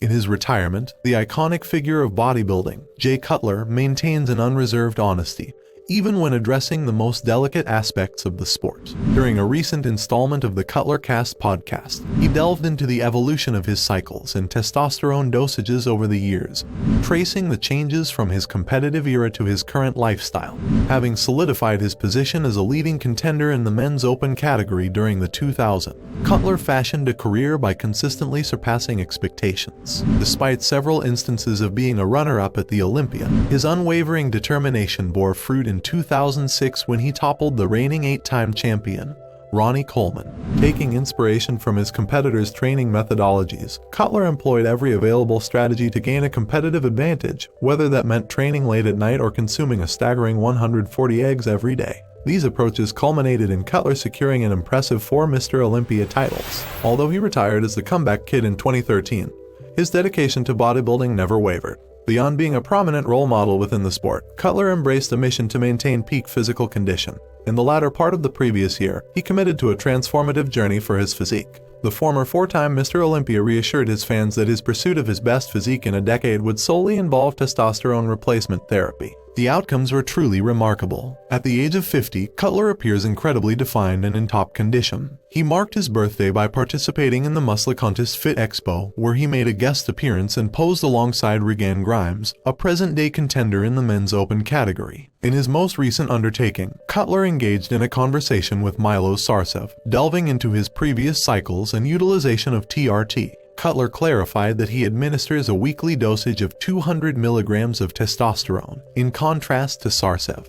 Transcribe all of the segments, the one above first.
In his retirement, the iconic figure of bodybuilding, Jay Cutler, maintains an unreserved honesty, even when addressing the most delicate aspects of the sport. During a recent installment of the Cutler Cast podcast, he delved into the evolution of his cycles and testosterone dosages over the years, tracing the changes from his competitive era to his current lifestyle. Having solidified his position as a leading contender in the men's open category during the 2000s, Cutler fashioned a career by consistently surpassing expectations. Despite several instances of being a runner-up at the Olympia, his unwavering determination bore fruit in 2006 when he toppled the reigning 8-time champion, Ronnie Coleman. Taking inspiration from his competitors' training methodologies, Cutler employed every available strategy to gain a competitive advantage, whether that meant training late at night or consuming a staggering 140 eggs every day. These approaches culminated in Cutler securing an impressive 4 Mr. Olympia titles. Although he retired as the comeback kid in 2013, his dedication to bodybuilding never wavered. Beyond being a prominent role model within the sport, Cutler embraced a mission to maintain peak physical condition. In the latter part of the previous year, he committed to a transformative journey for his physique. The former 4-time Mr. Olympia reassured his fans that his pursuit of his best physique in a decade would solely involve testosterone replacement therapy. The outcomes were truly remarkable. At the age of 50, Cutler appears incredibly defined and in top condition. He marked his birthday by participating in the Muscle Contest Fit Expo, where he made a guest appearance and posed alongside Regan Grimes, a present-day contender in the men's open category. In his most recent undertaking, Cutler engaged in a conversation with Milos Sarcev, delving into his previous cycles and utilization of TRT. Cutler clarified that he administers a weekly dosage of 200 milligrams of testosterone, in contrast to Sarcev,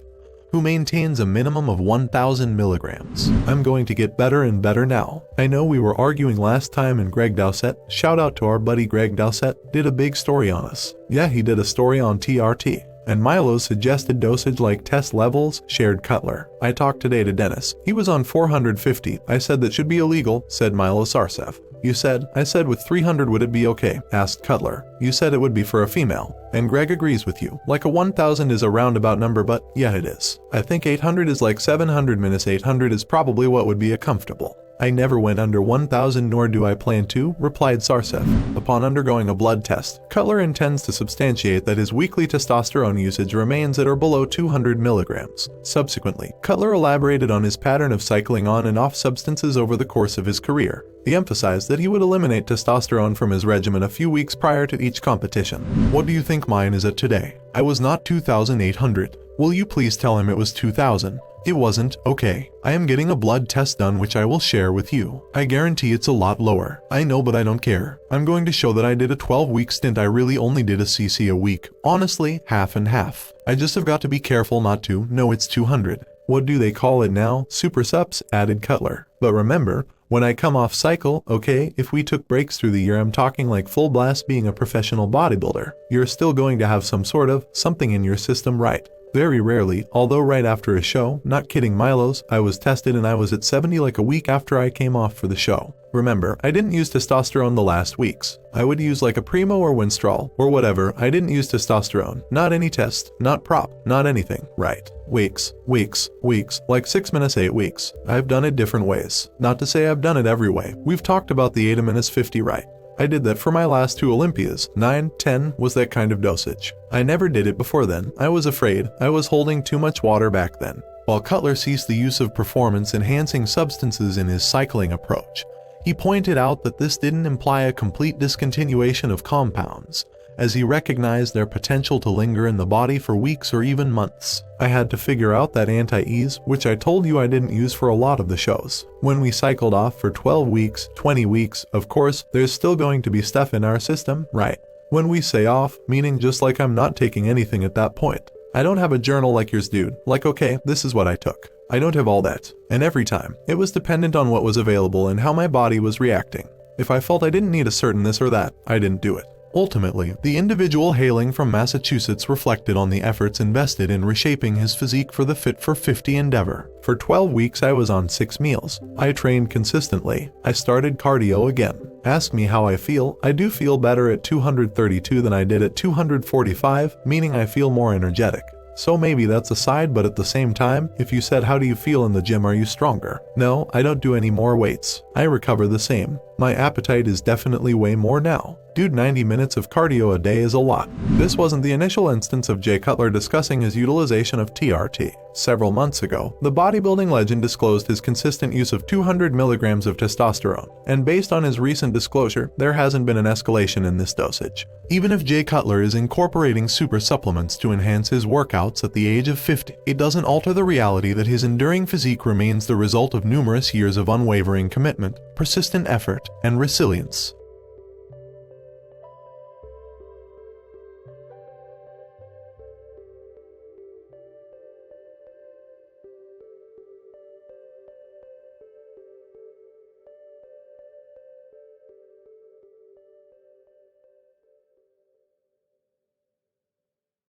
who maintains a minimum of 1,000 milligrams. "I'm going to get better and better now. I know we were arguing last time and Greg Dowsett, shout out to our buddy Greg Dowsett, did a big story on us. Yeah, he did a story on TRT. And Milo's suggested dosage like test levels," shared Cutler. "I talked today to Dennis. He was on 450. I said that should be illegal," said Milo Sarcev. "You said?" "I said with 300 would it be okay?" asked Cutler. "You said it would be for a female. And Greg agrees with you. Like a 1,000 is a roundabout number, but yeah, it is. I think 800 is like 700 minus 800 is probably what would be a comfortable." "I never went under 1,000 nor do I plan to," replied Sarcev. Upon undergoing a blood test, Cutler intends to substantiate that his weekly testosterone usage remains at or below 200 milligrams. Subsequently, Cutler elaborated on his pattern of cycling on and off substances over the course of his career. He emphasized that he would eliminate testosterone from his regimen a few weeks prior to each competition. "What do you think mine is at today? I was not 2,800. Will you please tell him it was 2,000? It wasn't, okay. I am getting a blood test done which I will share with you. I guarantee it's a lot lower. I know, but I don't care. I'm going to show that I did a 12-week stint. I really only did a cc a week. Honestly, half and half. I just have got to be careful not to. No, it's 200. What do they call it now? Super sups," added Cutler. "But remember, when I come off cycle, okay, if we took breaks through the year, I'm talking like full blast being a professional bodybuilder. You're still going to have some sort of something in your system, right? Very rarely, although right after a show, not kidding Milos, I was tested and I was at 70 like a week after I came off for the show. Remember, I didn't use testosterone the last weeks. I would use like a Primo or Winstrol, or whatever. I didn't use testosterone. Not any test, not prop, not anything, right? Weeks, like 6 minus 8 weeks. I've done it different ways. Not to say I've done it every way. We've talked about the 8 minus 50, right? I did that for my last 2 Olympias. 9, 10 was that kind of dosage. I never did it before then. I was afraid. I was holding too much water back then." While Cutler ceased the use of performance-enhancing substances in his cycling approach, he pointed out that this didn't imply a complete discontinuation of compounds, as he recognized their potential to linger in the body for weeks or even months. "I had to figure out that anti-ease, which I told you I didn't use for a lot of the shows. When we cycled off for 12 weeks, 20 weeks, of course, there's still going to be stuff in our system, right? When we say off, meaning just like I'm not taking anything at that point. I don't have a journal like yours, dude. Like, okay, this is what I took. I don't have all that. And every time, it was dependent on what was available and how my body was reacting. If I felt I didn't need a certain this or that, I didn't do it." Ultimately, the individual hailing from Massachusetts reflected on the efforts invested in reshaping his physique for the Fit for 50 endeavor. "For 12 weeks I was on 6 meals. I trained consistently. I started cardio again. Ask me how I feel. I do feel better at 232 than I did at 245, meaning I feel more energetic. So maybe that's a side, but at the same time, if you said how do you feel in the gym, are you stronger? No, I don't do any more weights. I recover the same. My appetite is definitely way more now. Dude, 90 minutes of cardio a day is a lot. This wasn't the initial instance of Jay Cutler discussing his utilization of TRT. Several months ago, the bodybuilding legend disclosed his consistent use of 200 milligrams of testosterone, and based on his recent disclosure, there hasn't been an escalation in this dosage. Even if Jay Cutler is incorporating super supplements to enhance his workouts at the age of 50, it doesn't alter the reality that his enduring physique remains the result of numerous years of unwavering commitment, persistent effort, and resilience.